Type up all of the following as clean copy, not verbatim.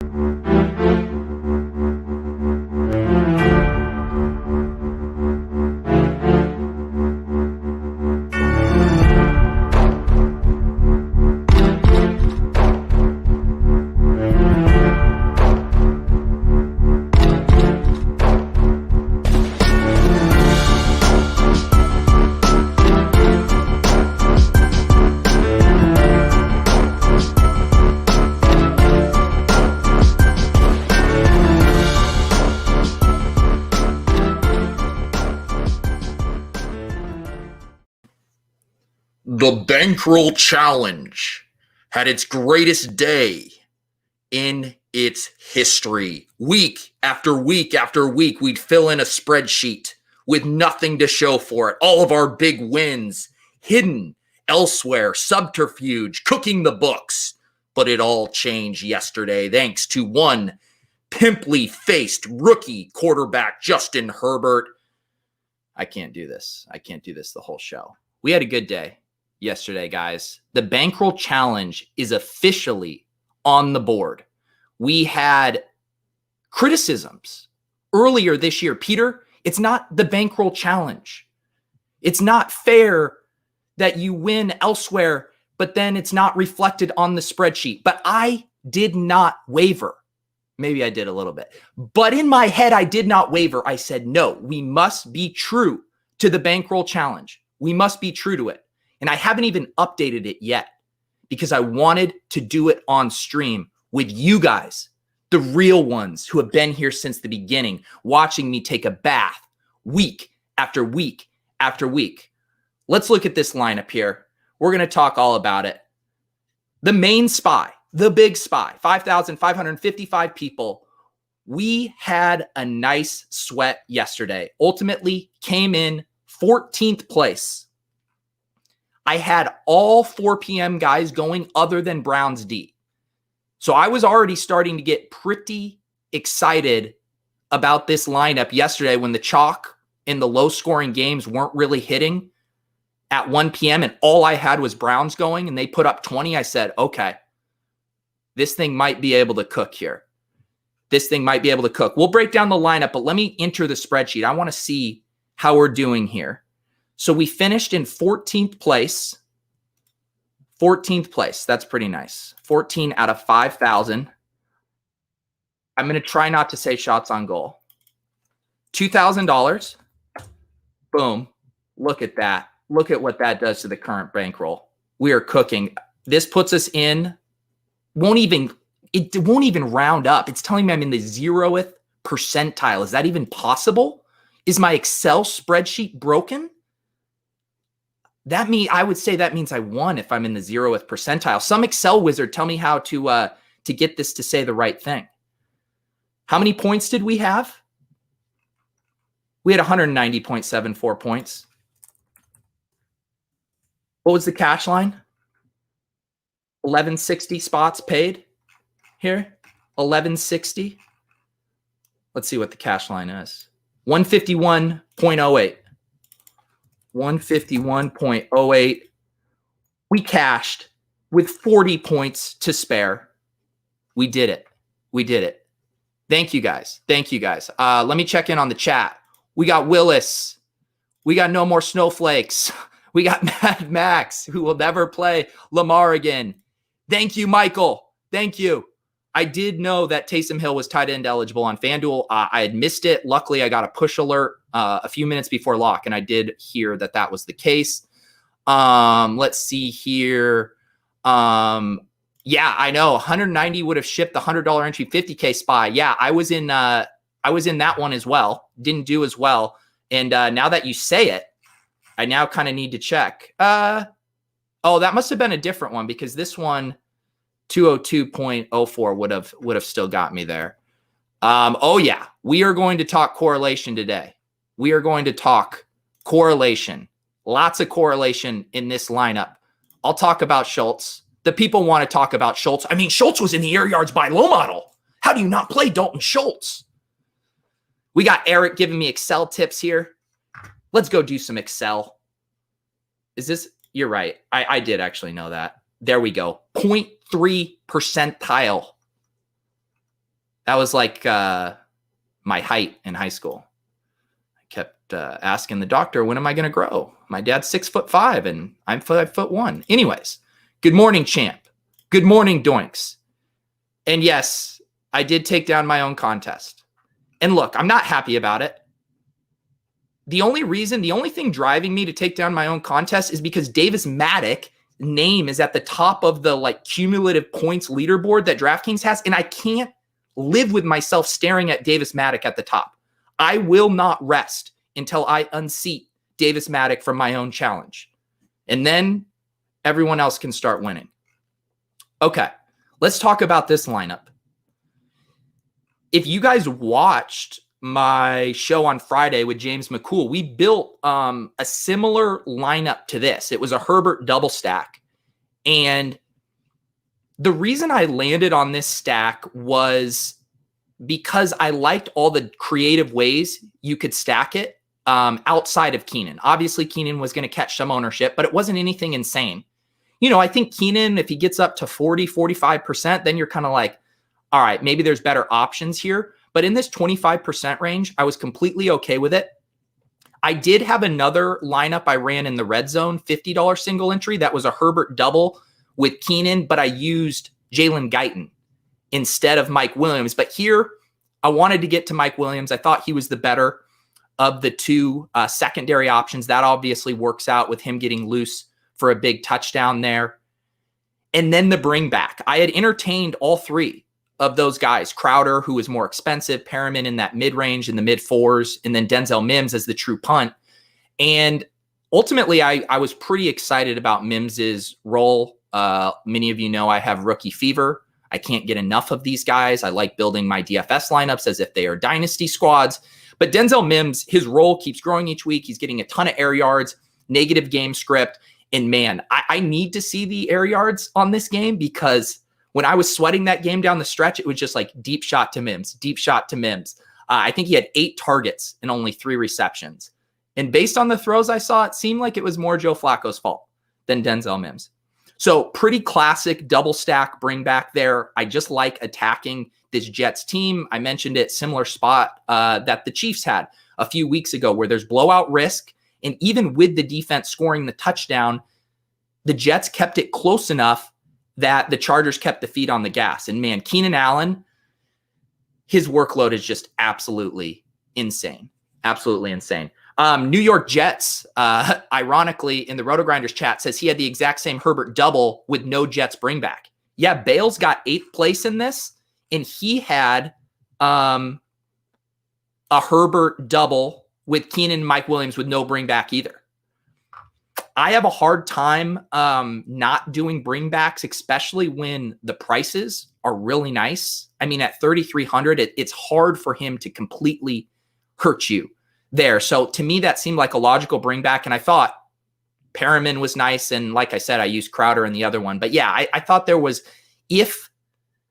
The Bankroll Challenge had its greatest day in its history. Week after week after week, we'd fill in a spreadsheet with nothing to show for it. All of our big wins hidden elsewhere, subterfuge, cooking the books. But it all changed yesterday thanks to one pimply-faced rookie quarterback, Justin Herbert. I can't do this. I can't do this the whole show. We had a good day yesterday, guys. The Bankroll Challenge is officially on the board. We had criticisms earlier this year. Peter, it's not the Bankroll Challenge. It's not fair that you win elsewhere, but then it's not reflected on the spreadsheet. But I did not waver. Maybe I did a little bit. But in my head, I did not waver. I said, no, we must be true to the Bankroll Challenge. We must be true to it. And I haven't even updated it yet because I wanted to do it on stream with you guys, the real ones who have been here since the beginning, watching me take a bath week after week after week. Let's look at this lineup here. We're going to talk all about it. The main spy, the big spy, 5,555 people. We had a nice sweat yesterday. Ultimately came in 14th place. I had all 4 p.m. guys going other than Browns D. So I was already starting to get pretty excited about this lineup yesterday when the chalk in the low-scoring games weren't really hitting at 1 p.m. and all I had was Browns going and they put up 20. I said, okay, this thing might be able to cook here. This thing might be able to cook. We'll break down the lineup, but let me enter the spreadsheet. I want to see how we're doing here. So we finished in 14th place. 14th place. That's pretty nice. 14 out of 5,000. I'm going to try not to say shots on goal. $2,000. Boom. Look at that. Look at what that does to the current bankroll. We are cooking. This puts us in, it won't even round up. It's telling me I'm in the 0th percentile. Is that even possible? Is my Excel spreadsheet broken? I would say that means I won if I'm in the 0th percentile. Some Excel wizard tell me how to get this to say the right thing. How many points did we have? We had 190.74 points. What was the cash line? 1160 spots paid here. 1160. Let's see what the cash line is. 151.08. 151.08. We cashed with 40 points to spare. We did it. We did it. Thank you guys. Thank you guys. Let me check in on the chat. We got Willis. We got No More Snowflakes. We got Mad Max, who will never play Lamar again. Thank you, Michael. Thank you. I did know that Taysom Hill was tight end eligible on Fanduel. I had missed it. Luckily, I got a push alert a few minutes before lock, and I did hear that that was the case. Let's see here. Yeah, I know. 190 would have shipped the $100 entry 50K spy. Yeah, I was in that one as well. Didn't do as well. And now that you say it, I now kind of need to check. Oh, that must have been a different one because this one, 202.04 would have still got me there. Oh yeah, we are going to talk correlation today. We are going to talk correlation. Lots of correlation in this lineup. I'll talk about Schultz. The people want to talk about Schultz. I mean, Schultz was in the air yards by low model. How do you not play Dalton Schultz? We got Eric giving me Excel tips here. Let's go do some Excel. Is this? You're right. I did actually know that. There we go. 0.3 percentile. That was like my height in high school. I kept asking the doctor, when am I going to grow? My dad's 6'5" and I'm 5'1". Anyways, good morning, champ. Good morning, Doinks. And yes, I did take down my own contest. And look, I'm not happy about it. The only thing driving me to take down my own contest is because Davis Maddock name is at the top of the like cumulative points leaderboard that DraftKings has. And I can't live with myself staring at Davis Maddock at the top. I will not rest until I unseat Davis Maddock from my own challenge. And then everyone else can start winning. Okay, let's talk about this lineup. If you guys watched my show on Friday with James McCool, we built a similar lineup to this. It was a Herbert double stack. And the reason I landed on this stack was because I liked all the creative ways you could stack it outside of Keenan. Obviously, Keenan was going to catch some ownership, but it wasn't anything insane. You know, I think Keenan, if he gets up to 40, 45%, then you're kind of like, all right, maybe there's better options here. But in this 25% range, I was completely okay with it. I did have another lineup I ran in the red zone, $50 single entry. That was a Herbert double with Keenan, but I used Jalen Guyton instead of Mike Williams. But here, I wanted to get to Mike Williams. I thought he was the better of the two secondary options. That obviously works out with him getting loose for a big touchdown there. And then the bring back. I had entertained all three of those guys. Crowder, who was more expensive, Perriman in that mid-range, in the mid-4s, and then Denzel Mims as the true punt. And ultimately, I was pretty excited about Mims's role. Many of you know I have rookie fever. I can't get enough of these guys. I like building my DFS lineups as if they are dynasty squads. But Denzel Mims, his role keeps growing each week. He's getting a ton of air yards, negative game script. And man, I need to see the air yards on this game, because when I was sweating that game down the stretch, it was just like deep shot to Mims, deep shot to Mims. I think he had 8 targets and only 3 receptions. And based on the throws I saw, it seemed like it was more Joe Flacco's fault than Denzel Mims. So pretty classic double stack bring back there. I just like attacking this Jets team. I mentioned it, similar spot that the Chiefs had a few weeks ago, where there's blowout risk. And even with the defense scoring the touchdown, the Jets kept it close enough that the Chargers kept the feet on the gas. And man, Keenan Allen, his workload is just absolutely insane. Absolutely insane. New York Jets, ironically, in the Roto-Grinders chat, says he had the exact same Herbert double with no Jets bring back. Yeah, Bales got 8th place in this, and he had a Herbert double with Keenan and Mike Williams with no bring back either. I have a hard time not doing bringbacks, especially when the prices are really nice. I mean, at 3,300, it's hard for him to completely hurt you there. So to me, that seemed like a logical bringback. And I thought Perriman was nice. And like I said, I used Crowder in the other one. But yeah, I thought there was, if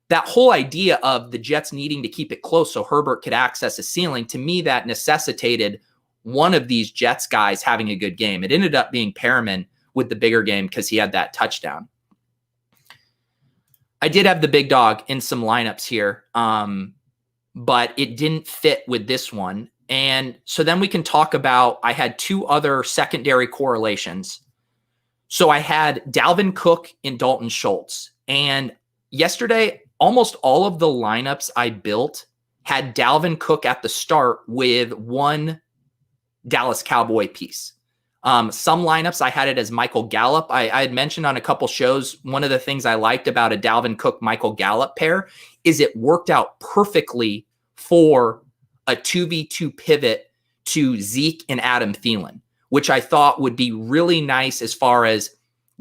that whole idea of the Jets needing to keep it close so Herbert could access a ceiling, to me, that necessitated one of these Jets guys having a good game. It ended up being Perriman with the bigger game because he had that touchdown. I did have the big dog in some lineups here, but it didn't fit with this one. And so then we can talk about, I had 2 other secondary correlations. So I had Dalvin Cook and Dalton Schultz. And yesterday, almost all of the lineups I built had Dalvin Cook at the start with one Dallas Cowboy piece. Some lineups I had it as Michael Gallup. I had mentioned on a couple shows, one of the things I liked about a Dalvin Cook Michael Gallup pair is it worked out perfectly for a 2v2 pivot to Zeke and Adam Thielen, which I thought would be really nice as far as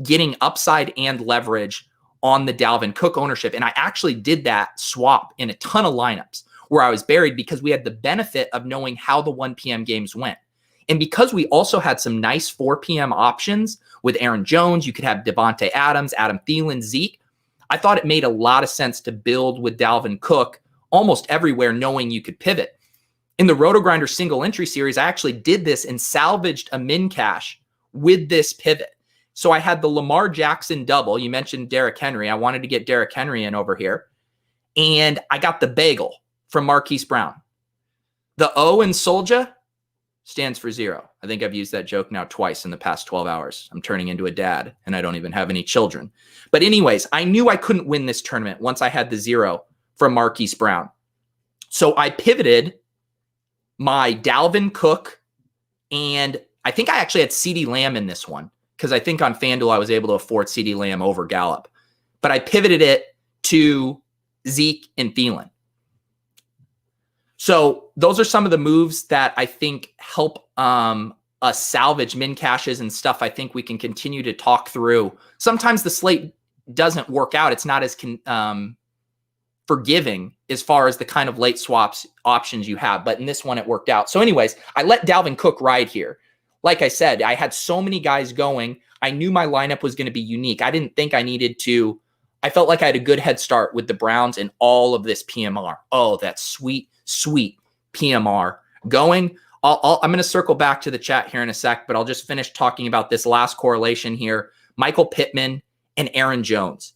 getting upside and leverage on the Dalvin Cook ownership. And I actually did that swap in a ton of lineups where I was buried because we had the benefit of knowing how the 1 p.m. games went. And because we also had some nice 4 p.m. options with Aaron Jones, you could have Devontae Adams, Adam Thielen, Zeke. I thought it made a lot of sense to build with Dalvin Cook almost everywhere, knowing you could pivot. In the Roto-Grinder single entry series, I actually did this and salvaged a min cash with this pivot. So I had the Lamar Jackson double. You mentioned Derrick Henry. I wanted to get Derrick Henry in over here. And I got the bagel from Marquise Brown. The O in Soldier stands for 0. I think I've used that joke now twice in the past 12 hours. I'm turning into a dad and I don't even have any children. But anyways, I knew I couldn't win this tournament once I had the 0 from Marquise Brown. So I pivoted my Dalvin Cook, and I think I actually had CeeDee Lamb in this one because I think on FanDuel I was able to afford CeeDee Lamb over Gallup. But I pivoted it to Zeke and Thielen. So those are some of the moves that I think help us salvage min caches and stuff I think we can continue to talk through. Sometimes the slate doesn't work out. It's not as forgiving as far as the kind of late swaps options you have. But in this one, it worked out. So anyways, I let Dalvin Cook ride here. Like I said, I had so many guys going. I knew my lineup was going to be unique. I didn't think I needed to. I felt like I had a good head start with the Browns and all of this PMR. Oh, that sweet, sweet PMR going. I'm going to circle back to the chat here in a sec, but I'll just finish talking about this last correlation here. Michael Pittman and Aaron Jones.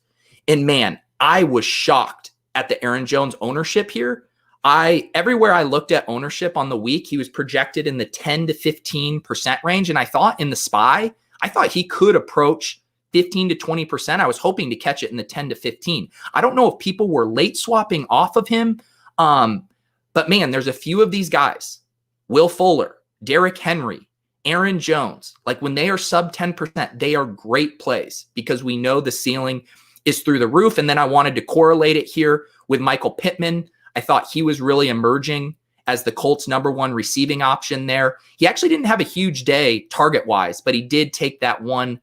And man, I was shocked at the Aaron Jones ownership here. Everywhere I looked at ownership on the week, he was projected in the 10 to 15% range. And I thought in the SPY, I thought he could approach 15 to 20%. I was hoping to catch it in the 10 to 15. I don't know if people were late swapping off of him. But man, there's a few of these guys, Will Fuller, Derrick Henry, Aaron Jones, like when they are sub 10%, they are great plays because we know the ceiling is through the roof. And then I wanted to correlate it here with Michael Pittman. I thought he was really emerging as the Colts' #1 receiving option there. He actually didn't have a huge day target-wise, but he did take that one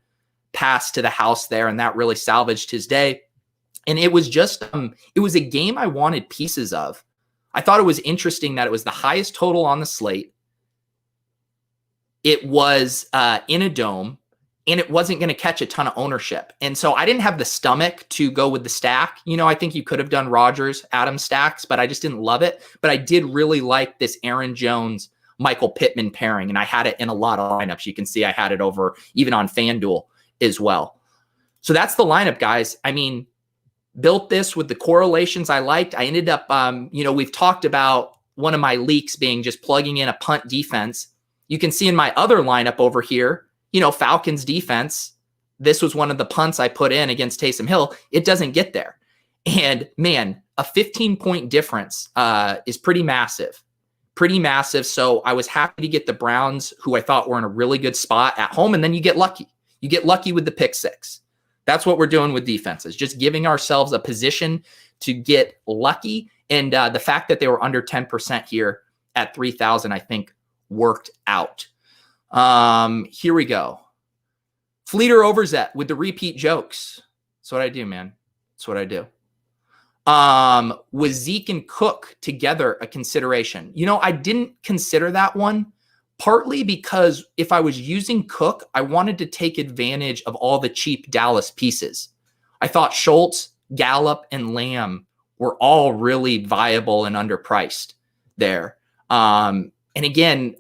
pass to the house there, and that really salvaged his day. And it was just, it was a game I wanted pieces of. I thought it was interesting that it was the highest total on the slate. It was in a dome, and it wasn't going to catch a ton of ownership. And so I didn't have the stomach to go with the stack. You know, I think you could have done Rodgers, Adams stacks, but I just didn't love it. But I did really like this Aaron Jones, Michael Pittman pairing, and I had it in a lot of lineups. You can see I had it over even on FanDuel as well. So that's the lineup, guys. I mean, built this with the correlations I liked. I ended up, we've talked about one of my leaks being just plugging in a punt defense. You can see in my other lineup over here, Falcons defense. This was one of the punts I put in against Taysom Hill. It doesn't get there. And man, a 15-point difference is pretty massive. Pretty massive. So I was happy to get the Browns, who I thought were in a really good spot at home. And then you get lucky. You get lucky with the pick six. That's what we're doing with defenses, just giving ourselves a position to get lucky. And the fact that they were under 10% here at 3,000, I think worked out. Here we go. Fleeter Overzet with the repeat jokes. That's what I do, man. That's what I do. Was Zeke and Cook together a consideration? I didn't consider that one, partly because if I was using Cook, I wanted to take advantage of all the cheap Dallas pieces. I thought Schultz, Gallup, and Lamb were all really viable and underpriced there. And again,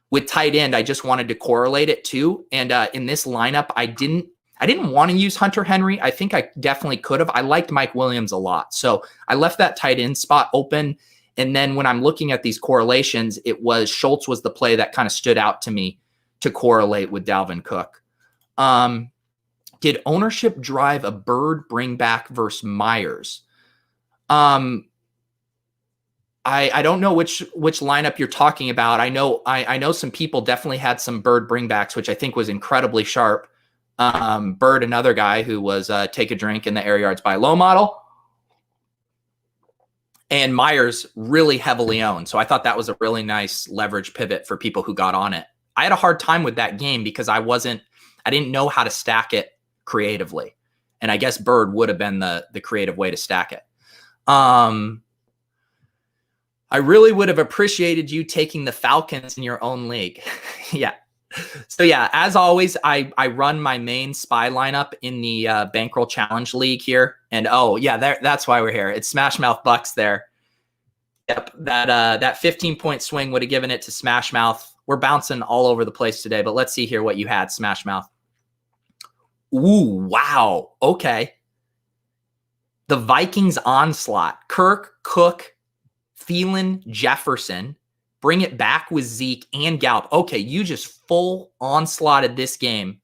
with tight end, I just wanted to correlate it too. And in this lineup, I didn't want to use Hunter Henry. I think I definitely could have. I liked Mike Williams a lot. So I left that tight end spot open. And then when I'm looking at these correlations, it was Schultz was the play that kind of stood out to me to correlate with Dalvin Cook. Did ownership drive a Bird bring back versus Myers? I don't know which lineup you're talking about. I know some people definitely had some Bird bringbacks, which I think was incredibly sharp. Bird, another guy who was take a drink in the air yards by low model. And Myers really heavily owned. So I thought that was a really nice leverage pivot for people who got on it. I had a hard time with that game because I didn't know how to stack it creatively. And I guess Bird would have been the creative way to stack it. I really would have appreciated you taking the Falcons in your own league. Yeah. So yeah, as always, I run my main SPY lineup in the Bankroll Challenge League here. And that's why we're here. It's Smash Mouth Bucks there. Yep, that 15-point swing would have given it to Smash Mouth. We're bouncing all over the place today, but let's see here what you had, Smash Mouth. Ooh, wow. Okay. The Vikings onslaught. Kirk, Cook, Thielen, Jefferson. Bring it back with Zeke and Gallup. Okay, you just full onslaughted this game.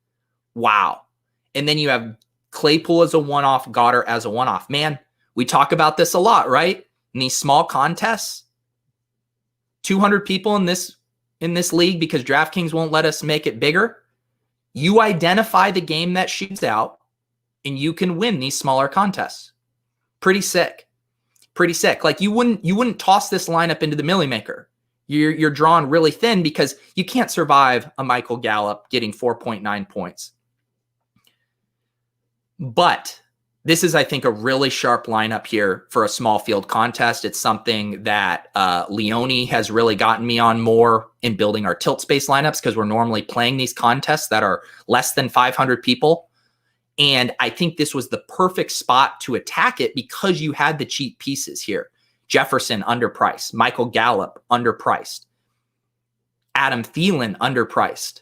Wow. And then you have Claypool as a one-off, Goddard as a one-off. Man, we talk about this a lot, right? In these small contests, 200 people in this league because DraftKings won't let us make it bigger. You identify the game that shoots out, and you can win these smaller contests. Pretty sick. Pretty sick. Like you wouldn't toss this lineup into the Millie Maker. You're drawn really thin because you can't survive a Michael Gallup getting 4.9 points. But this is, I think, a really sharp lineup here for a small field contest. It's something that Leone has really gotten me on more in building our tilt space lineups because we're normally playing these contests that are less than 500 people. And I think this was the perfect spot to attack it because you had the cheap pieces here. Jefferson underpriced, Michael Gallup underpriced, Adam Thielen underpriced.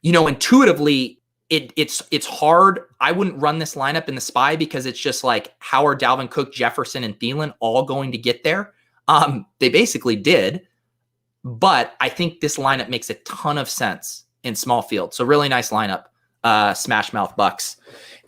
Intuitively, it's hard. I wouldn't run this lineup in the SPY because it's just like, how are Dalvin Cook, Jefferson, and Thielen all going to get there? They basically did, but I think this lineup makes a ton of sense in small field. So really nice lineup, Smash Mouth Bucks.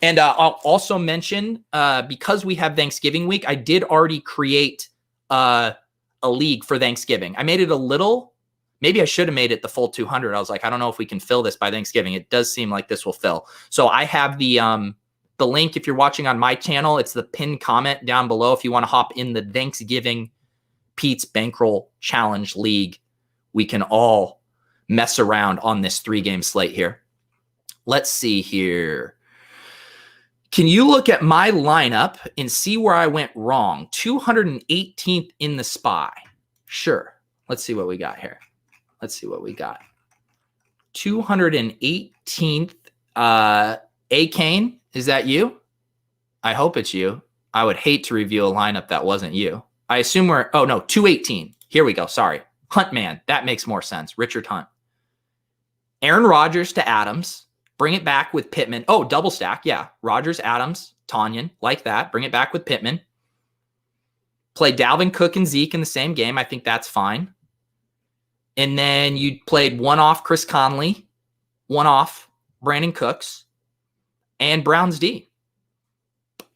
And I'll also mention, because we have Thanksgiving week, I did already create a league for Thanksgiving. I made it a little, maybe I should have made it the full 200. I was like, I don't know if we can fill this by Thanksgiving. It does seem like this will fill. So I have the link. If you're watching on my channel, it's the pinned comment down below. If you want to hop in the Thanksgiving Pete's Bankroll Challenge League, we can all mess around on this 3-game slate here. Let's see here. Can you look at my lineup and see where I went wrong? 218th in the SPY. Sure. Let's see what we got here. Let's see what we got. 218th. A Kane, is that you? I hope it's you. I would hate to review a lineup that wasn't you. I assume we're, 218. Here we go. Sorry. Huntman. That makes more sense. Richard Hunt. Aaron Rodgers to Adams. Bring it back with Pittman. Oh, double stack. Yeah. Rodgers, Adams, Tanyan, like that. Bring it back with Pittman. Play Dalvin Cook and Zeke in the same game. I think that's fine. And then you played one-off Chris Conley, one-off Brandon Cooks, and Browns D.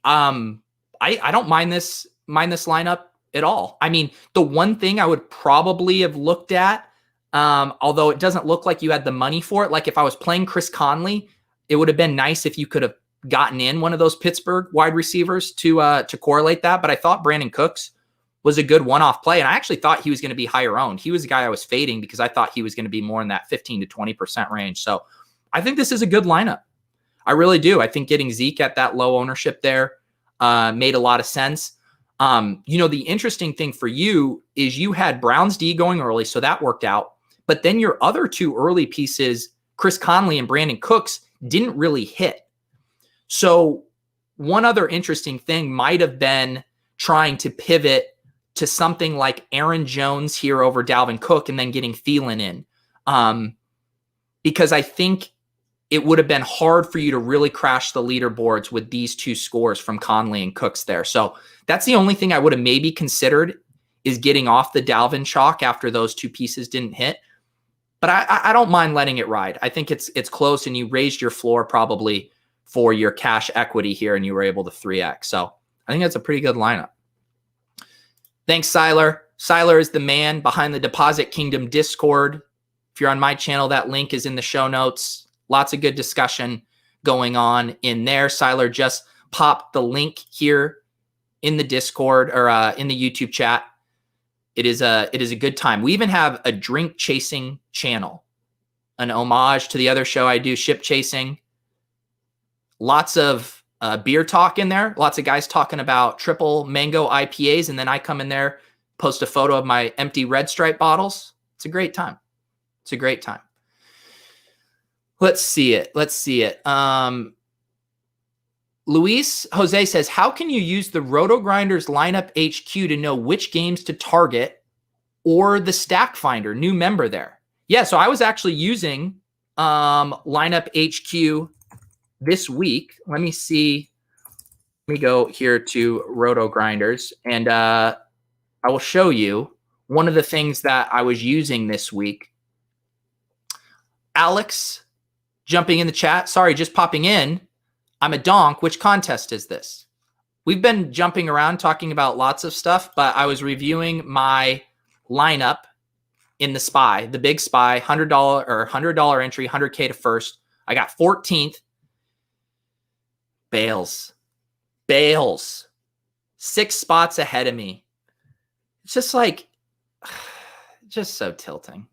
I don't mind this lineup at all. I mean, the one thing I would probably have looked at, although it doesn't look like you had the money for it. Like if I was playing Chris Conley, it would have been nice if you could have gotten in one of those Pittsburgh wide receivers to correlate that. But I thought Brandon Cooks was a good one-off play. And I actually thought he was going to be higher owned. He was the guy I was fading because I thought he was going to be more in that 15 to 20% range. So I think this is a good lineup. I really do. I think getting Zeke at that low ownership there made a lot of sense. The interesting thing for you is you had Browns D going early, so that worked out. But then your other two early pieces, Chris Conley and Brandon Cooks, didn't really hit. So one other interesting thing might have been trying to pivot to something like Aaron Jones here over Dalvin Cook and then getting Thielen in. Because I think it would have been hard for you to really crash the leaderboards with these two scores from Conley and Cooks there. So that's the only thing I would have maybe considered is getting off the Dalvin chalk after those two pieces didn't hit. But I don't mind letting it ride. I think it's close, and you raised your floor probably for your cash equity here, and you were able to 3x. So I think that's a pretty good lineup. Thanks, Siler. Siler is the man behind the Deposit Kingdom Discord. If you're on my channel, that link is in the show notes. Lots of good discussion going on in there. Siler just popped the link here in the Discord or in the YouTube chat. It is a good time. We even have a drink chasing channel, an homage to the other show I do, Ship Chasing. Lots of beer talk in there. Lots of guys talking about triple mango IPAs, and then I come in there, post a photo of my empty Red Stripe bottles. It's a great time. It's a great time. Let's see it. Luis Jose says, how can you use the Roto Grinders lineup HQ to know which games to target, or the Stack Finder? New member there. Yeah, so I was actually using lineup HQ this week. Let me see Let me go here to Roto Grinders, and I will show you one of the things that I was using this week. Alex jumping in the chat. Sorry, just popping in. I'm a donk. Which contest is this? We've been jumping around talking about lots of stuff, but I was reviewing my lineup in the SPY, the big SPY, $100 or $100 entry, 100K to first. I got 14th. Bales. 6 spots ahead of me. It's just like, just so tilting.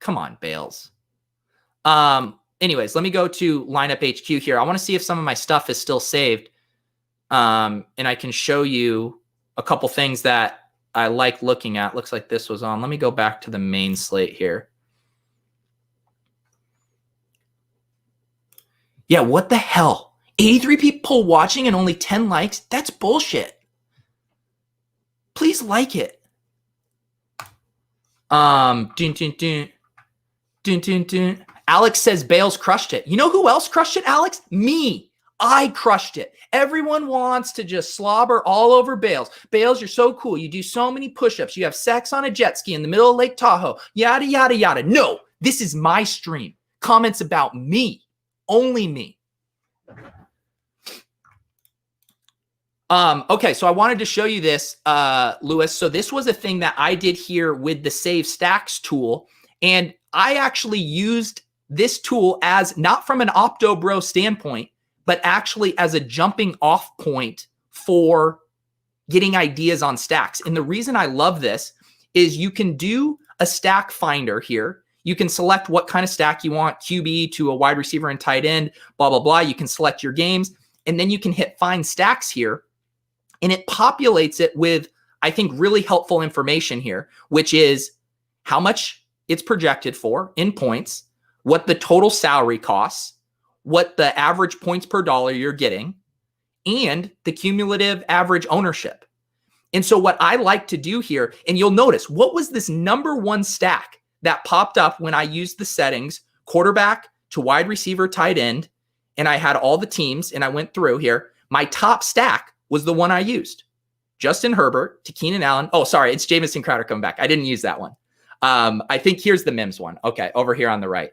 Come on, Bales. Anyways, let me go to lineup HQ here. I want to see if some of my stuff is still saved. And I can show you a couple things that I like looking at. Looks like this was on. Let me go back to the main slate here. Yeah, what the hell? 83 people watching and only 10 likes? That's bullshit. Please like it. Alex says Bales crushed it. You know who else crushed it, Alex? Me. I crushed it. Everyone wants to just slobber all over Bales. Bales, you're so cool. You do so many push-ups. You have sex on a jet ski in the middle of Lake Tahoe. Yada, yada, yada. No, this is my stream. Comments about me. Only me. Okay, so I wanted to show you this, Lewis. So this was a thing that I did here with the Save Stacks tool. And I actually used this tool as not from an Opto Bro standpoint, but actually as a jumping off point for getting ideas on stacks. And the reason I love this is you can do a stack finder here. You can select what kind of stack you want, QB to a wide receiver and tight end, blah, blah, blah. You can select your games, and then you can hit find stacks here. And it populates it with, I think, really helpful information here, which is how much it's projected for in points, what the total salary costs, what the average points per dollar you're getting, and the cumulative average ownership. And so what I like to do here, and you'll notice, what was this number one stack that popped up when I used the settings, quarterback to wide receiver, tight end, and I had all the teams, and I went through here. My top stack was the one I used. Justin Herbert to Keenan Allen. Oh, sorry, it's Jamison Crowder coming back. I didn't use that one. I think here's the Mims one. Okay, over here on the right.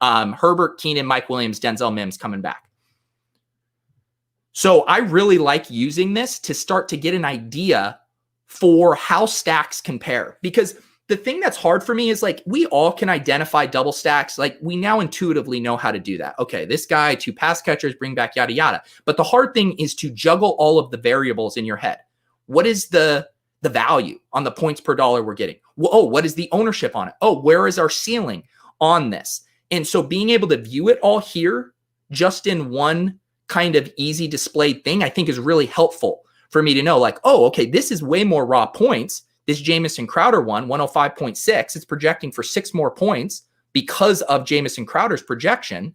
Herbert, Keenan, Mike Williams, Denzel Mims coming back. So I really like using this to start to get an idea for how stacks compare. Because the thing that's hard for me is like, we all can identify double stacks. Like we now intuitively know how to do that. Okay, this guy, 2 pass catchers, bring back yada, yada. But the hard thing is to juggle all of the variables in your head. What is the value on the points per dollar we're getting? Oh, what is the ownership on it? Oh, where is our ceiling on this? And so being able to view it all here just in one kind of easy displayed thing, I think is really helpful for me to know like, oh, okay, this is way more raw points. This Jamison Crowder one, 105.6, it's projecting for 6 more points because of Jamison Crowder's projection.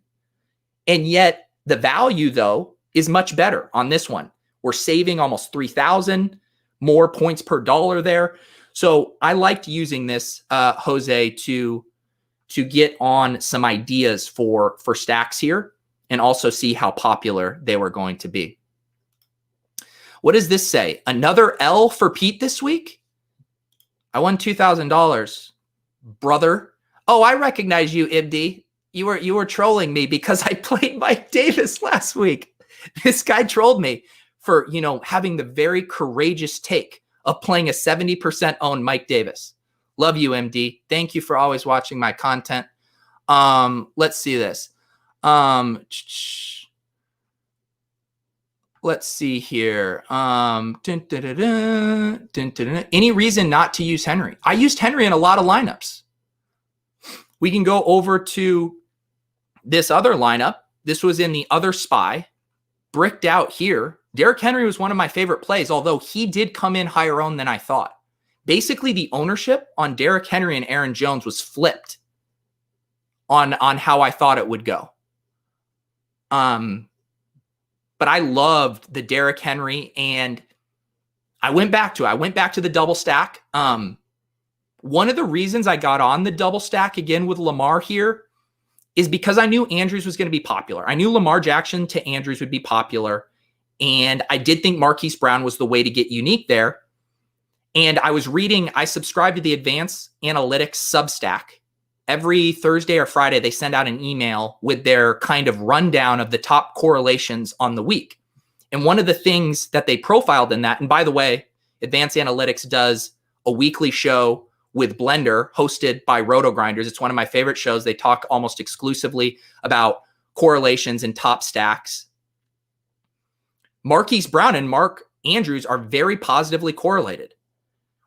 And yet the value, though, is much better on this one. We're saving almost 3,000 more points per dollar there. So I liked using this, Jose, to get on some ideas for stacks here and also see how popular they were going to be. What does this say? Another L for Pete this week? I won $2,000, brother. Oh, I recognize you, Ibdi. You were trolling me because I played Mike Davis last week. This guy trolled me for, having the very courageous take of playing a 70% owned Mike Davis. Love you, MD. Thank you for always watching my content. Let's see this. Let's see here. Any reason not to use Henry? I used Henry in a lot of lineups. We can go over to this other lineup. This was in the other SPY. Bricked out here. Derrick Henry was one of my favorite plays, although he did come in higher owned than I thought. Basically, the ownership on Derrick Henry and Aaron Jones was flipped on how I thought it would go. But I loved the Derrick Henry, and I went back to the double stack. One of the reasons I got on the double stack again with Lamar here is because I knew Andrews was going to be popular. I knew Lamar Jackson to Andrews would be popular. And I did think Marquise Brown was the way to get unique there. And I was reading, I subscribed to the Advanced Analytics Substack. Every Thursday or Friday, they send out an email with their kind of rundown of the top correlations on the week. And one of the things that they profiled in that, and by the way, Advanced Analytics does a weekly show with Blender hosted by Roto Grinders. It's one of my favorite shows. They talk almost exclusively about correlations and top stacks. Marquise Brown and Mark Andrews are very positively correlated,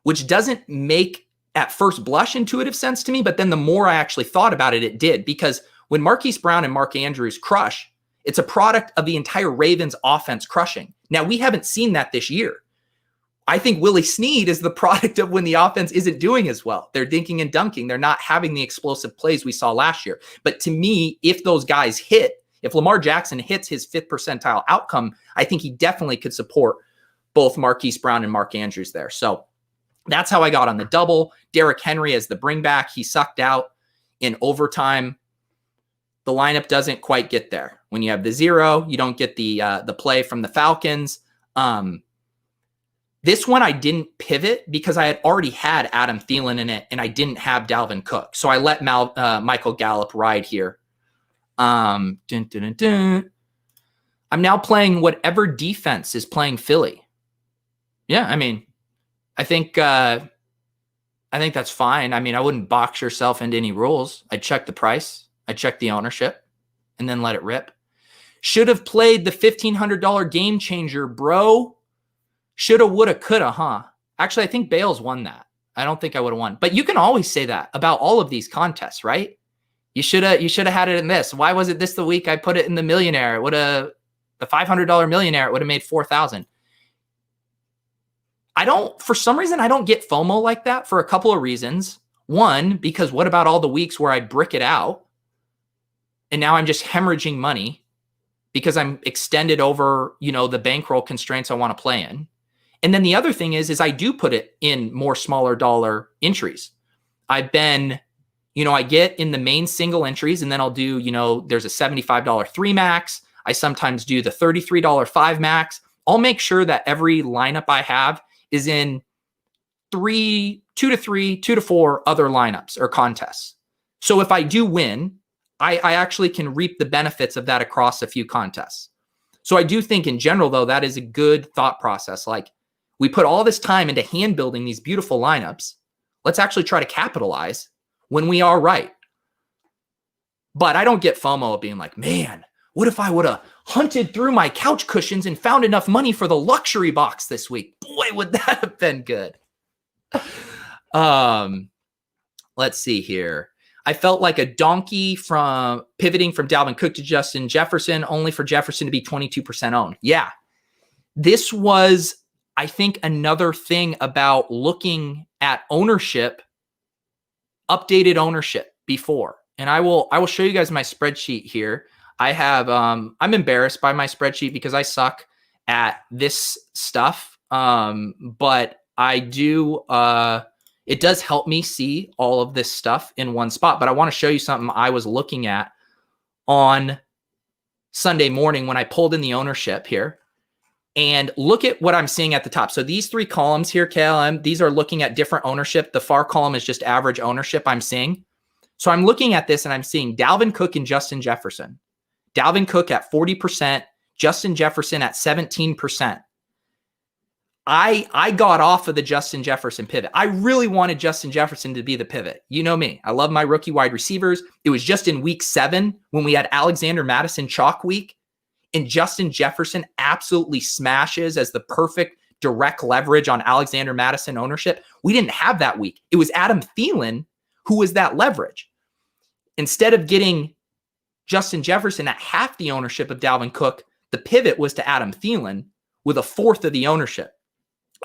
which doesn't make at first blush intuitive sense to me. But then the more I actually thought about it, it did, because when Marquise Brown and Mark Andrews crush, it's a product of the entire Ravens offense crushing. Now, we haven't seen that this year. I think Willie Snead is the product of when the offense isn't doing as well. They're dinking and dunking. They're not having the explosive plays we saw last year. But to me, if those guys hit, if Lamar Jackson hits his 5th percentile outcome, I think he definitely could support both Marquise Brown and Mark Andrews there. So that's how I got on the double. Derrick Henry as the bring back. He sucked out in overtime. The lineup doesn't quite get there. When you have the 0, you don't get the play from the Falcons. This one I didn't pivot because I had already had Adam Thielen in it and I didn't have Dalvin Cook. So I let Michael Gallup ride here. I'm now playing whatever defense is playing Philly. Yeah, I mean, I think that's fine. I mean, I wouldn't box yourself into any rules. I'd check the price. I'd check the ownership and then let it rip. Should have played the $1,500 game changer, bro. Shoulda, woulda, coulda, huh? Actually, I think Bales won that. I don't think I would have won. But you can always say that about all of these contests, right? You should have had it in this. Why was it this the week I put it in the millionaire? It would have the $500 millionaire. It would have made 4,000. For some reason, I don't get FOMO like that for a couple of reasons. One, because what about all the weeks where I brick it out and now I'm just hemorrhaging money because I'm extended over, the bankroll constraints I want to play in. And then the other thing is I do put it in more smaller dollar entries. I've been, I get in the main single entries and then I'll do, there's a $75 3 max. I sometimes do the $33 5 max. I'll make sure that every lineup I have is in 2 to 3, 2 to 4 other lineups or contests. So if I do win, I actually can reap the benefits of that across a few contests. So I do think in general, though, that is a good thought process. Like, we put all this time into hand building these beautiful lineups. Let's actually try to capitalize when we are right. But I don't get FOMO of being like, man, what if I would have hunted through my couch cushions and found enough money for the luxury box this week? Boy, would that have been good. Let's see here. I felt like a donkey from pivoting from Dalvin Cook to Justin Jefferson, only for Jefferson to be 22% owned. Yeah. This was, I think, another thing about looking at ownership, updated ownership before. And I will show you guys my spreadsheet here. I have, I'm embarrassed by my spreadsheet because I suck at this stuff. But I do, it does help me see all of this stuff in one spot. But I want to show you something I was looking at on Sunday morning when I pulled in the ownership here. And look at what I'm seeing at the top. So these 3 columns here, KLM, these are looking at different ownership. The far column is just average ownership I'm seeing. So I'm looking at this and I'm seeing Dalvin Cook and Justin Jefferson. Dalvin Cook at 40%, Justin Jefferson at 17%. I got off of the Justin Jefferson pivot. I really wanted Justin Jefferson to be the pivot. You know me. I love my rookie wide receivers. It was just in week 7 when we had Alexander Mattison chalk week, and Justin Jefferson absolutely smashes as the perfect direct leverage on Alexander Mattison ownership. We didn't have that week. It was Adam Thielen who was that leverage. Instead of getting Justin Jefferson at half the ownership of Dalvin Cook, the pivot was to Adam Thielen with a 1/4 of the ownership.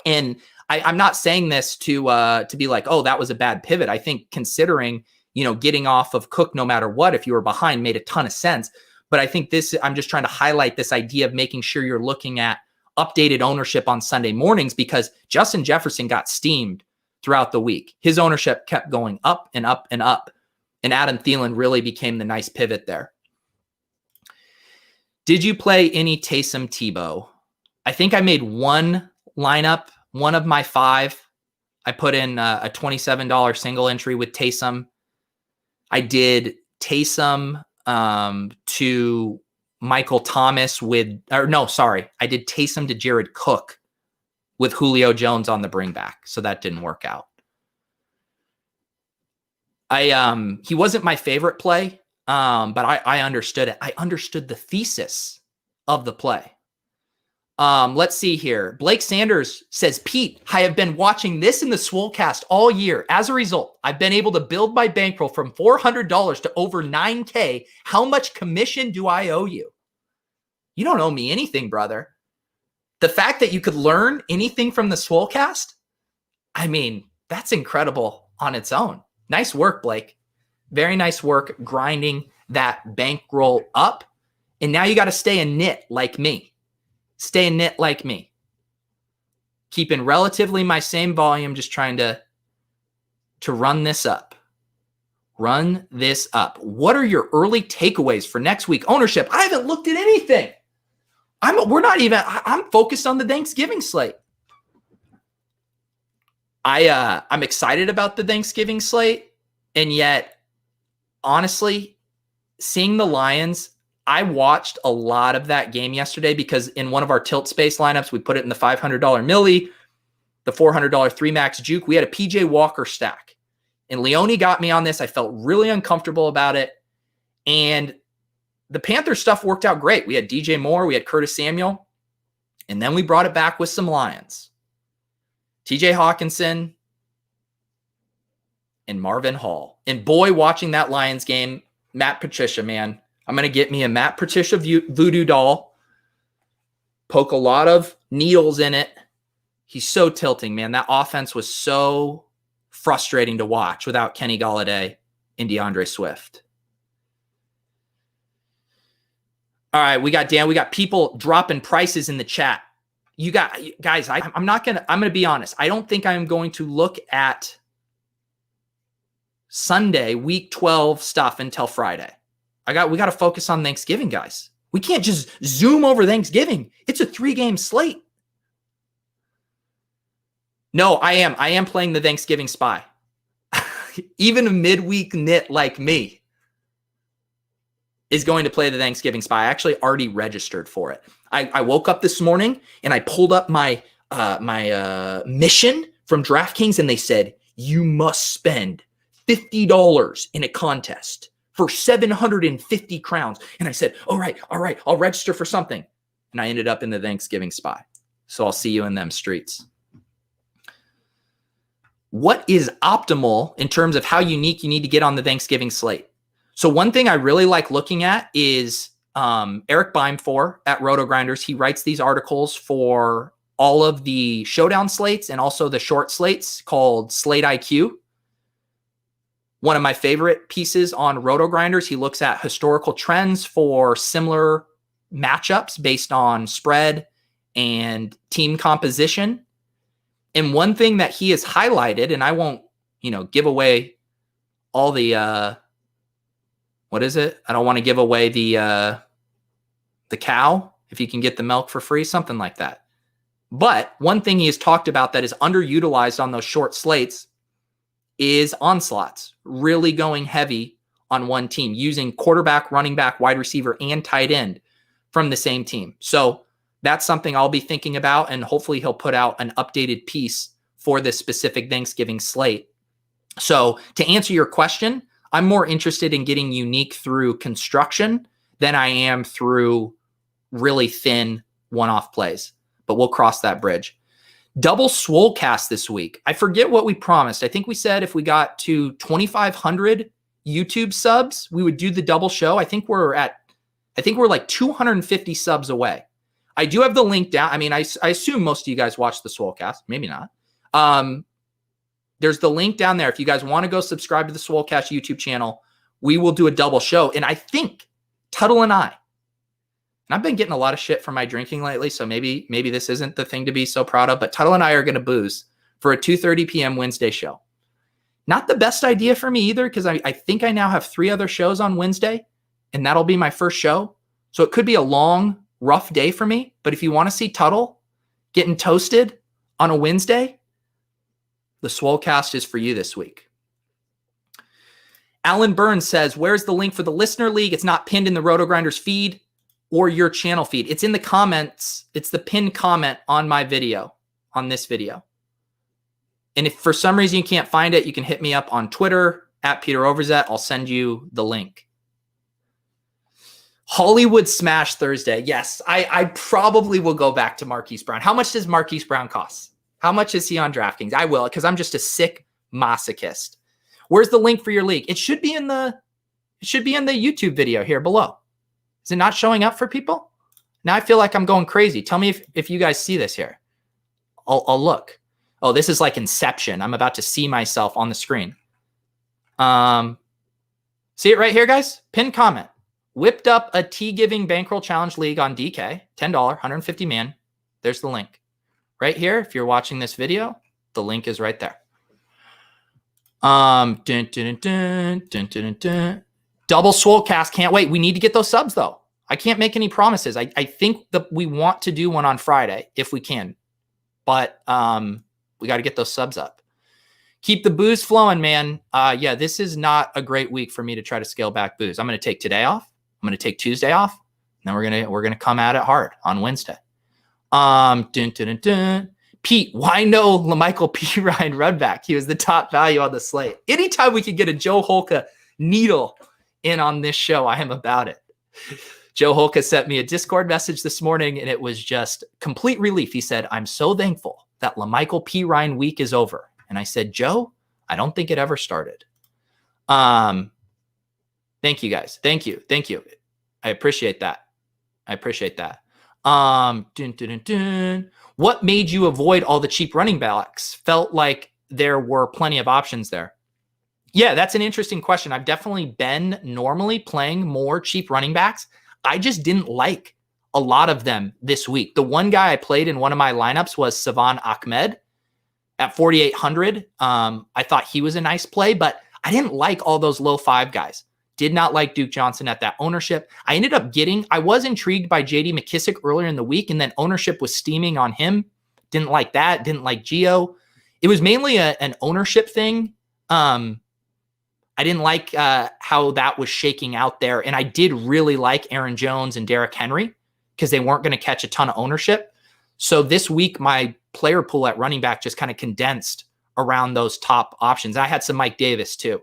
And I'm not saying this to be like, oh, that was a bad pivot. I think considering, getting off of Cook no matter what, if you were behind, made a ton of sense. But I think I'm just trying to highlight this idea of making sure you're looking at updated ownership on Sunday mornings, because Justin Jefferson got steamed throughout the week. His ownership kept going up and up and up. And Adam Thielen really became the nice pivot there. Did you play any Taysom Tebow? I think I made one lineup, one of my 5. I put in a $27 single entry with Taysom. I did Taysom to Michael Thomas I did Taysom to Jared Cook with Julio Jones on the bring back. So that didn't work out. He wasn't my favorite play, but I understood it. I understood the thesis of the play. Let's see here. Blake Sanders says, Pete, I have been watching this in the Swolecast all year. As a result, I've been able to build my bankroll from $400 to over $9K. How much commission do I owe you? You don't owe me anything, brother. The fact that you could learn anything from the Swolecast, I mean, that's incredible on its own. Nice work, Blake. Very nice work grinding that bankroll up. And now you got to stay a knit like me. Stay a knit like me. Keeping relatively my same volume, just trying to run this up. Run this up. What are your early takeaways for next week? Ownership. I haven't looked at anything. I'm focused on the Thanksgiving slate. I'm excited about the Thanksgiving slate, and yet, honestly, seeing the Lions, I watched a lot of that game yesterday because in one of our tilt space lineups, we put it in the $500 Millie, the $400 3 max juke. We had a PJ Walker stack, and Leone got me on this. I felt really uncomfortable about it, and the Panthers stuff worked out great. We had DJ Moore, we had Curtis Samuel, and then we brought it back with some Lions. TJ Hawkinson and Marvin Hall. And boy, watching that Lions game, Matt Patricia, man, I'm going to get me a Matt Patricia voodoo doll, poke a lot of needles in it. He's so tilting, man. That offense was so frustrating to watch without Kenny Golladay and DeAndre Swift. All right, we got people dropping prices in the chat. You got guys, I'm going to be honest. I don't think I'm going to look at Sunday, week 12 stuff until Friday. We got to focus on Thanksgiving, guys. We can't just zoom over Thanksgiving. It's a 3-game slate. No, I am playing the Thanksgiving Spy. Even a midweek nit like me is going to play the Thanksgiving Spy. I actually already registered for it. I woke up this morning and I pulled up my mission from Draftkings, and they said, you must spend $50 in a contest for 750 crowns. And I said, all right, I'll register for something. And I ended up in the Thanksgiving Spy. So I'll see you in them streets. What is optimal in terms of how unique you need to get on the Thanksgiving slate? So one thing I really like looking at is Eric Beimfor at Roto Grinders. He writes these articles for all of the showdown slates and also the short slates called Slate IQ. One of my favorite pieces on Roto Grinders, he looks at historical trends for similar matchups based on spread and team composition. And one thing that he has highlighted, and I won't, give away all the what is it? I don't want to give away the cow if you can get the milk for free, something like that. But one thing he has talked about that is underutilized on those short slates is onslaughts, really going heavy on one team, using quarterback, running back, wide receiver, and tight end from the same team. So that's something I'll be thinking about, and hopefully he'll put out an updated piece for this specific Thanksgiving slate. So to answer your question, I'm more interested in getting unique through construction than I am through really thin one-off plays, but we'll cross that bridge. Double Swolecast this week. I forget what we promised. I think we said if we got to 2,500 YouTube subs, we would do the double show. I think we're like 250 subs away. I do have the link down. I mean, I assume most of you guys watch the Swolecast. Maybe not. There's the link down there. If you guys want to go subscribe to the Swolecast YouTube channel, we will do a double show. And I think Tuttle and I've been getting a lot of shit for my drinking lately, so maybe this isn't the thing to be so proud of, but Tuttle and I are going to booze for a 2:30 p.m. Wednesday show. Not the best idea for me either, because I think I now have 3 other shows on Wednesday, and that'll be my first show. So it could be a long, rough day for me. But if you want to see Tuttle getting toasted on a Wednesday, the Swolecast is for you this week. Alan Burns says, where's the link for the listener league? It's not pinned in the Roto-Grinders feed or your channel feed. It's in the comments. It's the pinned comment on my video, on this video. And if for some reason you can't find it, you can hit me up on Twitter at Peter Overzet. I'll send you the link. Hollywood Smash Thursday. Yes, I probably will go back to Marquise Brown. How much does Marquise Brown cost? How much is he on DraftKings? I will, because I'm just a sick masochist. Where's the link for your league? It should be in the YouTube video here below. Is it not showing up for people? Now I feel like I'm going crazy. Tell me if you guys see this here. I'll look. Oh, this is like Inception. I'm about to see myself on the screen. See it right here, guys? Pinned comment. Whipped up a T-giving bankroll challenge league on DK. $10, 150 man. There's the link. Right here, if you're watching this video, the link is right there. Double Swolecast. Can't wait. We need to get those subs, though. I can't make any promises. I think that we want to do one on Friday if we can. But we got to get those subs up. Keep the booze flowing, man. Yeah, this is not a great week for me to try to scale back booze. I'm going to take today off. I'm going to take Tuesday off. And then we're gonna come at it hard on Wednesday. Pete, why no LaMichael P. Ryan Rudback? He was the top value on the slate. Anytime we could get a Joe Holka needle in on this show, I am about it. Joe Holka sent me a Discord message this morning, and it was just complete relief. He said, I'm so thankful that LaMichael P. Ryan week is over. And I said, Joe, I don't think it ever started. Thank you, guys. Thank you. I appreciate that. What made you avoid all the cheap running backs? Felt like there were plenty of options there. Yeah, that's an interesting question. I've definitely been normally playing more cheap running backs. I just didn't like a lot of them this week. The one guy I played in one of my lineups was Savon Ahmed at 4,800. I thought he was a nice play, but I didn't like all those low 5 guys. Did not like Duke Johnson at that ownership. I was intrigued by JD McKissick earlier in the week, and then ownership was steaming on him. Didn't like that. Didn't like Gio. It was mainly an ownership thing. I didn't like how that was shaking out there. And I did really like Aaron Jones and Derrick Henry because they weren't going to catch a ton of ownership. So this week, my player pool at running back just kind of condensed around those top options. I had some Mike Davis too.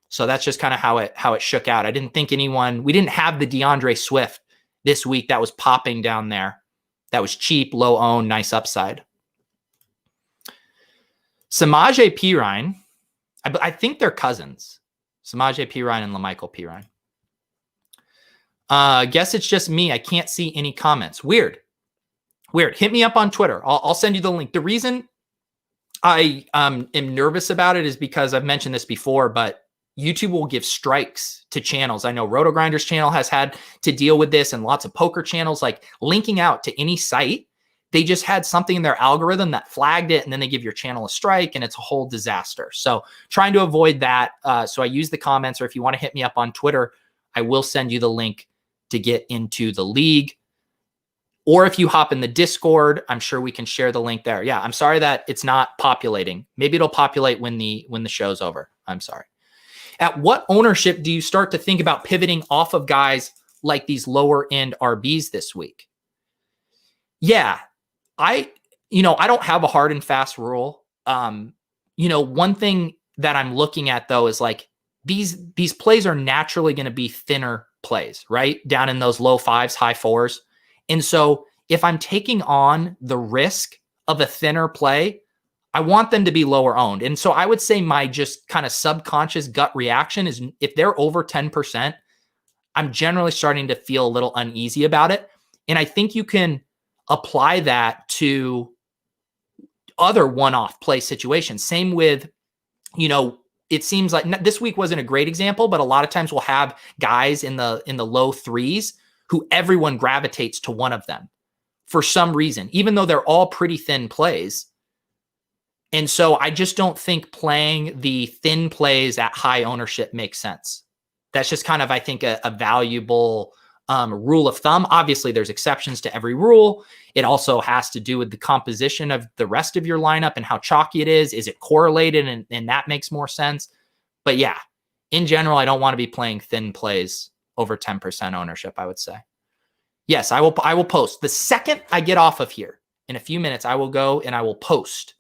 So that's just kind of how it shook out. I didn't think we didn't have the DeAndre Swift this week that was popping down there. That was cheap, low owned, nice upside. Samaje Perine, I think they're cousins. Samaje Perine and LaMichael Perine. Guess it's just me. I can't see any comments. Weird. Hit me up on Twitter. I'll send you the link. The reason I am nervous about it is because I've mentioned this before, but YouTube will give strikes to channels. I know Roto-Grinders channel has had to deal with this, and lots of poker channels, like linking out to any site. They just had something in their algorithm that flagged it, and then they give your channel a strike, and it's a whole disaster. So trying to avoid that. So I use the comments, or if you want to hit me up on Twitter, I will send you the link to get into the league. Or if you hop in the Discord, I'm sure we can share the link there. Yeah, I'm sorry that it's not populating. Maybe it'll populate when the show's over. I'm sorry. At what ownership do you start to think about pivoting off of guys like these lower end RBs this week? Yeah, I don't have a hard and fast rule. One thing that I'm looking at though is like these plays are naturally going to be thinner plays, right? Down in those low 5s, high 4s. And so if I'm taking on the risk of a thinner play, I want them to be lower owned. And so I would say my just kind of subconscious gut reaction is if they're over 10%, I'm generally starting to feel a little uneasy about it. And I think you can apply that to other one-off play situations. Same with, it seems like this week wasn't a great example, but a lot of times we'll have guys in the low 3s who everyone gravitates to one of them for some reason, even though they're all pretty thin plays. And so I just don't think playing the thin plays at high ownership makes sense. That's just kind of, I think, a valuable rule of thumb. Obviously, there's exceptions to every rule. It also has to do with the composition of the rest of your lineup and how chalky it is. Is it correlated? And that makes more sense. But yeah, in general, I don't want to be playing thin plays over 10% ownership, I would say. Yes, I will post. The second I get off of here, in a few minutes, I will go and I will post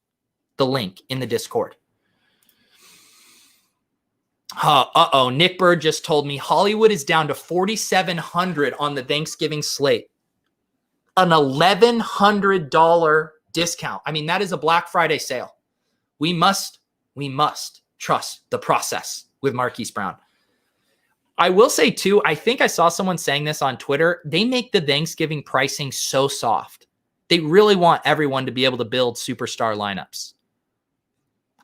the link in the Discord. Nick Bird just told me Hollywood is down to 4,700 on the Thanksgiving slate. An $1,100 discount. I mean, that is a Black Friday sale. We must trust the process with Marquise Brown. I will say too, I think I saw someone saying this on Twitter. They make the Thanksgiving pricing so soft. They really want everyone to be able to build superstar lineups.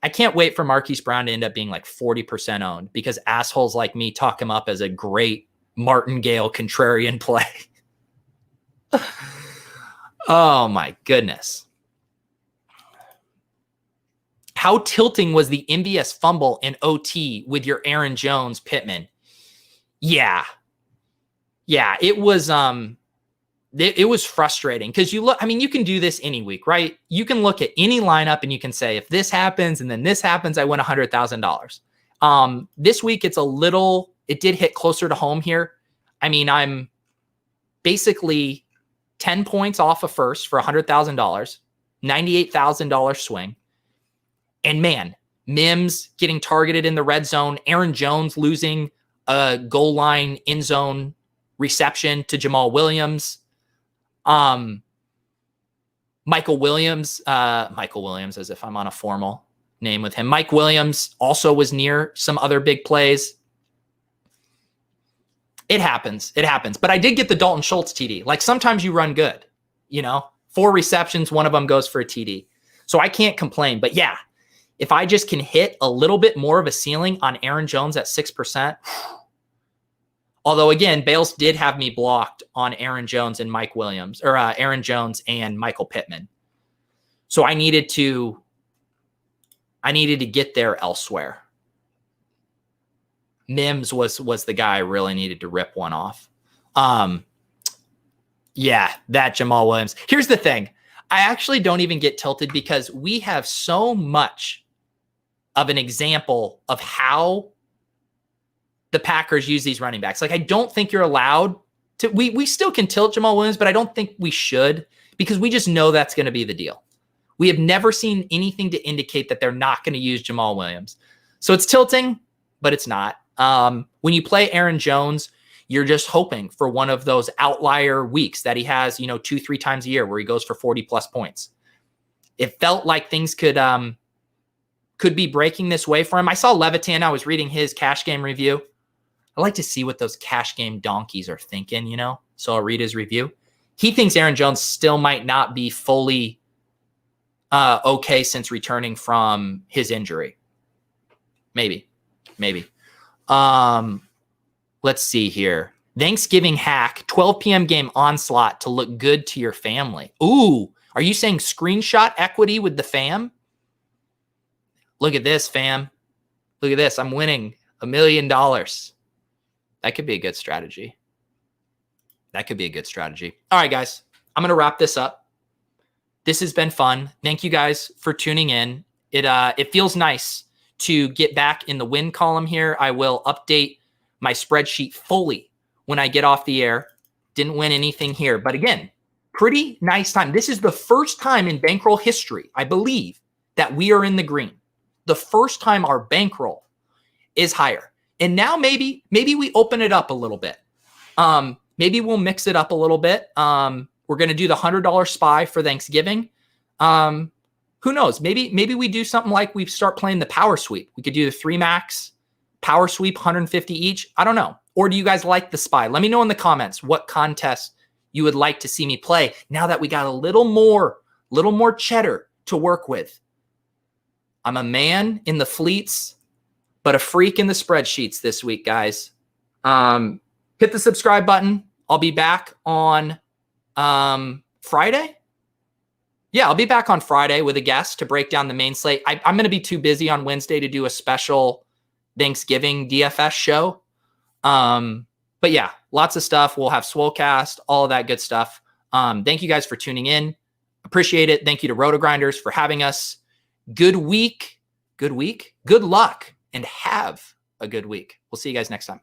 I can't wait for Marquise Brown to end up being like 40% owned because assholes like me talk him up as a great martingale contrarian play. Oh my goodness. How tilting was the MVS fumble in OT with your Aaron Jones Pittman? Yeah, it was it was frustrating because you look, I mean, you can do this any week, right? You can look at any lineup and you can say, if this happens and then this happens, I win $100,000. This week, it did hit closer to home here. I mean, I'm basically 10 points off of first for $100,000, $98,000 swing. And man, Mims getting targeted in the red zone, Aaron Jones losing a goal line end zone reception to Jamal Williams. Michael Williams, as if I'm on a formal name with him. Mike Williams also was near some other big plays. It happens. But I did get the Dalton Schultz TD. Like sometimes you run good, 4 receptions, one of them goes for a TD. So I can't complain. But yeah, if I just can hit a little bit more of a ceiling on Aaron Jones at 6%, although again, Bales did have me blocked on Aaron Jones and Mike Williams, or Aaron Jones and Michael Pittman. So I needed to get there elsewhere. Mims was the guy I really needed to rip one off. Yeah, that Jamal Williams. Here's the thing. I actually don't even get tilted because we have so much of an example of how the Packers use these running backs. Like, I don't think you're allowed to, we still can tilt Jamal Williams, but I don't think we should because we just know that's going to be the deal. We have never seen anything to indicate that they're not going to use Jamal Williams. So it's tilting, but it's not. When you play Aaron Jones, you're just hoping for one of those outlier weeks that he has, 2-3 times a year where he goes for 40 plus points. It felt like things could be breaking this way for him. I saw Levitan. I was reading his cash game review. I like to see what those cash game donkeys are thinking, so I'll read his review. He thinks Aaron Jones still might not be fully okay since returning from his injury. Maybe. Let's see here. Thanksgiving hack, 12 p.m. game onslaught to look good to your family. Ooh, are you saying screenshot equity with the fam? Look at this, fam. Look at this. I'm winning $1 million. That could be a good strategy. All right, guys. I'm going to wrap this up. This has been fun. Thank you guys for tuning in. It feels nice to get back in the win column here. I will update my spreadsheet fully when I get off the air. Didn't win anything here. But again, pretty nice time. This is the first time in Bankroll history, I believe, that we are in the green. The first time our bankroll is higher. And now maybe we open it up a little bit. Maybe we'll mix it up a little bit. We're going to do the $100 SPY for Thanksgiving. Who knows? Maybe we do something like we start playing the power sweep. We could do the 3 max power sweep, 150 each. I don't know. Or do you guys like the SPY? Let me know in the comments what contest you would like to see me play now that we got a little more cheddar to work with. I'm a man in the fleets, but a freak in the spreadsheets this week, guys. Hit the subscribe button. I'll be back on Friday. Yeah, I'll be back on Friday with a guest to break down the main slate. I'm going to be too busy on Wednesday to do a special Thanksgiving DFS show. But yeah, lots of stuff. We'll have Swolecast, all of that good stuff. Thank you guys for tuning in. Appreciate it. Thank you to Roto Grinders for having us. Good week. Good luck, and have a good week. We'll see you guys next time.